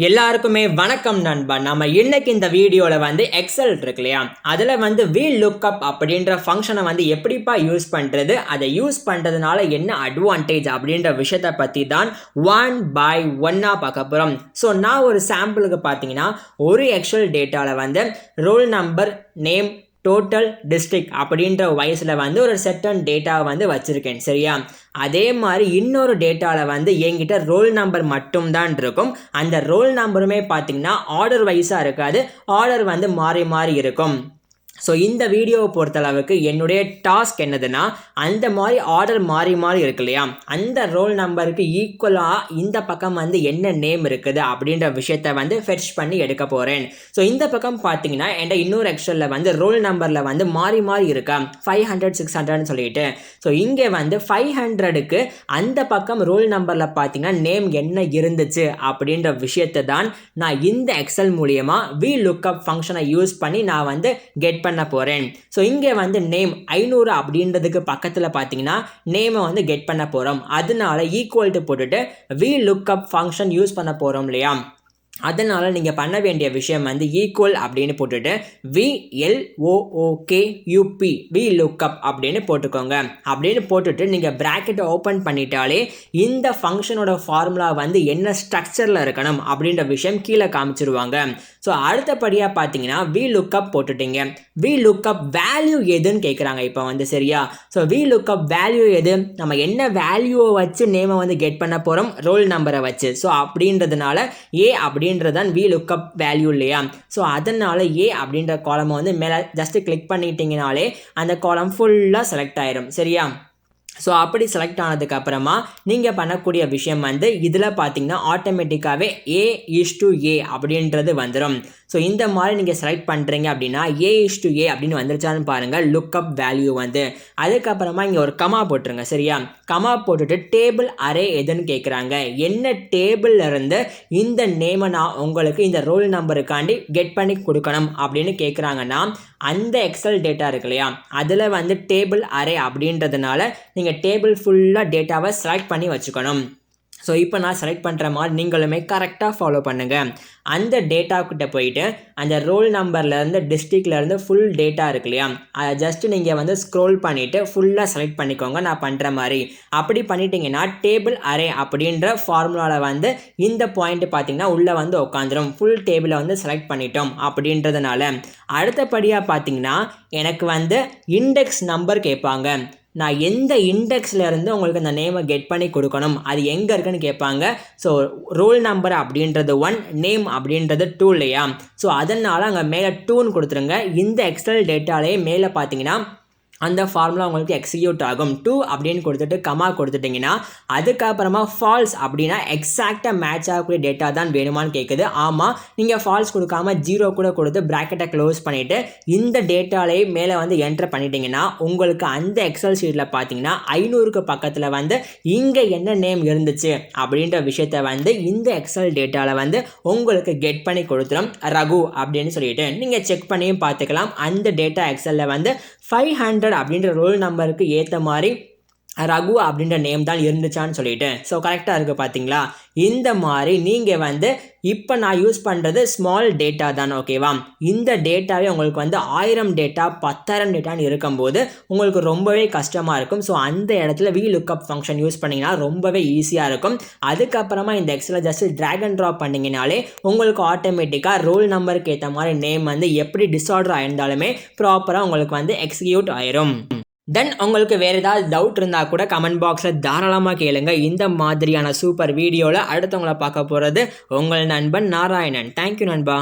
எல்லாருக்குமே வணக்கம் நண்பா. நம்ம இன்னைக்கு இந்த வீடியோவில் எக்ஸல் இருக்கு இல்லையா, அதில் VLOOKUP அப்படின்ற ஃபங்க்ஷனை எப்படிப்பா யூஸ் பண்ணுறது, அதை யூஸ் பண்ணுறதுனால என்ன அட்வான்டேஜ் அப்படின்ற விஷயத்தை பற்றி தான் ஒன் பை ஒன்னாக பார்க்க போகிறோம். ஸோ நான் ஒரு சாம்பிளுக்கு பார்த்தீங்கன்னா ஒரு எக்ஸல் டேட்டாவில் roll number, name, total, district அப்படின்ற வயசில் ஒரு செட்டன் டேட்டாவை வச்சுருக்கேன். சரியா, அதே மாதிரி இன்னொரு டேட்டாவில் என்கிட்ட ரோல் நம்பர் மட்டும்தான் இருக்கும். அந்த ரோல் நம்பருமே பார்த்தீங்கன்னா ஆர்டர் வைஸாக இருக்காது, ஆர்டர் மாறி மாறி இருக்கும். ஸோ இந்த வீடியோவை பொறுத்தளவுக்கு என்னுடைய டாஸ்க் என்னதுன்னா, அந்த மாதிரி ஆர்டர் மாறி மாறி இருக்கு இல்லையா, அந்த ரோல் நம்பருக்கு ஈக்குவலாக இந்த பக்கம் என்ன நேம் இருக்குது அப்படின்ற விஷயத்த ஃபெட்ச் பண்ணி எடுக்க போகிறேன். ஸோ இந்த பக்கம் பார்த்தீங்கன்னா என்கிட்ட இன்னொரு எக்ஸலில் ரோல் நம்பரில் மாறி மாறி இருக்கா 500 600ன்னு சொல்லிட்டு. ஸோ இங்கே 500க்கு அந்த பக்கம் ரோல் நம்பரில் பார்த்தீங்கன்னா நேம் என்ன இருந்துச்சு அப்படின்ற விஷயத்தை தான் நான் இந்த எக்ஸல் மூலியமாக VLOOKUP ஃபங்க்ஷனை யூஸ் பண்ணி நான் கெட் பண்ண போறேன். ஸோ இங்கே நேம் 500 அப்படின்றதுக்கு பக்கத்தில் பார்த்தீங்கன்னா நேமை கெட் பண்ண போகிறோம். அதனால ஈக்குவல் டு போட்டுட்டு VLOOKUP ஃபங்க்ஷன் யூஸ் பண்ண போகிறோம் இல்லையா, அதனால் நீங்கள் பண்ண வேண்டிய விஷயம் ஈக்குவல் அப்படின்னு போட்டுட்டு VLOOKUP VLOOKUP அப்படின்னு போட்டுக்கோங்க. அப்படின்னு போட்டுட்டு நீங்கள் ப்ராக்கெட்டை ஓப்பன் பண்ணிட்டாலே இந்த ஃபங்க்ஷனோட ஃபார்முலா என்ன ஸ்ட்ரக்சரில் இருக்கணும் அப்படின்ற விஷயம் கீழே காமிச்சிருவாங்க. ஸோ அடுத்தபடியாக பார்த்தீங்கன்னா VLOOKUP போட்டுட்டீங்க. VLOOKUP வேல்யூ எதுன்னு கேட்குறாங்க இப்போ சரியா. ஸோ VLOOKUP வேல்யூ எது, நம்ம என்ன வேல்யூவை வச்சு நேமை கெட் பண்ண போகிறோம், ரோல் நம்பரை வச்சு. ஸோ அப்படின்றதுனால ஏ அப்படின்றதான் VLOOKUP வேல்யூ இல்லையா. ஸோ அதனால் ஏ அப்படின்ற காலமை மேலே ஜஸ்ட் கிளிக் பண்ணிட்டீங்கனாலே அந்த காலம் ஃபுல்லாக செலக்ட் ஆயிரும். சரியா, ஸோ அப்படி செலக்ட் ஆனதுக்கப்புறமா நீங்கள் பண்ணக்கூடிய விஷயம் இதில் பார்த்தீங்கன்னா ஆட்டோமேட்டிக்காகவே A:A அப்படின்றது வந்துடும். ஸோ இந்த மாதிரி நீங்கள் செலக்ட் பண்ணுறீங்க அப்படின்னா A:A அப்படின்னு வந்துருச்சான்னு பாருங்கள் லுக்கப் வேல்யூ அதுக்கப்புறமா இங்கே ஒரு கமா போட்டுருங்க. சரியா, கமா போட்டுட்டு டேபிள் அரே எதுன்னு கேட்குறாங்க. என்ன டேபிள் இருந்து இந்த நேமை நான் உங்களுக்கு இந்த ரோல் நம்பருக்காண்டி கெட் பண்ணி கொடுக்கணும் அப்படின்னு கேட்குறாங்கன்னா அந்த எக்ஸல் டேட்டா இருக்கு இல்லையா, அதில் டேபிள் அரே அப்படின்றதுனால நீங்கள் டேபிள் ஃபுல்லாக டேட்டாவை செலக்ட் பண்ணி வச்சுக்கணும். ஸோ இப்போ நான் செலக்ட் பண்ணுற மாதிரி நீங்களுமே கரெக்டாக ஃபாலோ பண்ணுங்கள். அந்த டேட்டாக்கிட்ட போயிட்டு அந்த ரோல் நம்பர்லேருந்து டிஸ்ட்ரிக்ட்லேருந்து ஃபுல் டேட்டா இருக்கு இல்லையா, அதை ஜஸ்ட்டு நீங்கள் ஸ்க்ரோல் பண்ணிவிட்டு ஃபுல்லாக செலக்ட் பண்ணிக்கோங்க நான் பண்ணுற மாதிரி. அப்படி பண்ணிட்டீங்கன்னா டேபிள் அரே அப்படின்ற ஃபார்முலாவில் இந்த பாயிண்ட் பார்த்தீங்கன்னா உள்ளே உட்காந்துரும். ஃபுல் டேபிளை செலக்ட் பண்ணிட்டோம் அப்படின்றதுனால அடுத்தபடியாக பார்த்தீங்கன்னா எனக்கு இண்டெக்ஸ் நம்பர் கேட்பாங்க. நான் எந்த இண்டெக்ஸில் இருந்து உங்களுக்கு அந்த நேமை கெட் பண்ணி கொடுக்கணும், அது எங்கே இருக்குன்னு கேட்பாங்க. ஸோ ரோல் நம்பர் அப்படின்றது 1, நேம் அப்படின்றது 2 இல்லையா. ஸோ அதனால் அங்கே மேலே 2ன்னு கொடுத்துருங்க. இந்த எக்ஸல் டேட்டாலே மேலே பார்த்தீங்கன்னா அந்த ஃபார்முலா உங்களுக்கு எக்ஸிக்யூட் ஆகும். 2 அப்படின்னு கொடுத்துட்டு கமா கொடுத்துட்டிங்கன்னா அதுக்கப்புறமா ஃபால்ஸ் அப்படின்னா எக்ஸாக்டாக மேட்ச் ஆகக்கூடிய டேட்டா தான் வேணுமான்னு கேட்குது. ஆமாம், நீங்கள் ஃபால்ஸ் கொடுக்காம 0 கூட கொடுத்து ப்ராக்கெட்டை க்ளோஸ் பண்ணிவிட்டு இந்த டேட்டாலே மேலே என்டர் பண்ணிட்டீங்கன்னா உங்களுக்கு அந்த எக்ஸல் ஷீட்டில் பார்த்தீங்கன்னா 500க்கு பக்கத்தில் இங்கே என்ன நேம் இருந்துச்சு அப்படின்ற விஷயத்தை இந்த எக்ஸல் டேட்டாவில் உங்களுக்கு கெட் பண்ணி கொடுத்துரும். ரகு அப்படின்னு சொல்லிட்டு நீங்கள் செக் பண்ணியும் பார்த்துக்கலாம். அந்த டேட்டா எக்ஸலில் 500 அப்படின்ற ரோல் நம்பருக்கு ஏற்ற மாதிரி ரகு அப்படின்ற நேம் தான் இருந்துச்சான்னு சொல்லிட்டு. ஸோ கரெக்டாக இருக்குது பார்த்தீங்களா. இந்த மாதிரி நீங்கள் இப்போ நான் யூஸ் பண்ணுறது ஸ்மால் டேட்டா தான். ஓகேவா, இந்த டேட்டாவே உங்களுக்கு 1000 டேட்டா 10,000 டேட்டான்னு இருக்கும்போது உங்களுக்கு ரொம்பவே கஷ்டமாக இருக்கும். ஸோ அந்த இடத்துல VLOOKUP ஃபங்க்ஷன் யூஸ் பண்ணிங்கன்னா ரொம்பவே ஈஸியாக இருக்கும். அதுக்கப்புறமா இந்த எக்ஸில் ஜஸ்ட் ட்ராக் அண்ட் ட்ராப் பண்ணிங்கனாலே உங்களுக்கு ஆட்டோமேட்டிக்காக ரோல் நம்பருக்கு ஏற்ற மாதிரி நேம் எப்படி டிஸார்டர் ஆயிருந்தாலுமே ப்ராப்பராக உங்களுக்கு எக்ஸிக்யூட் ஆயிரும். தென் உங்களுக்கு வேறு ஏதாவது டவுட் இருந்தால் கூட கமெண்ட் பாக்ஸில் தாராளமாக கேளுங்க. இந்த மாதிரியான சூப்பர் வீடியோவில் அடுத்தவங்களை பார்க்க போகிறது உங்கள் நண்பன் நாராயணன். தேங்க்யூ நண்பா.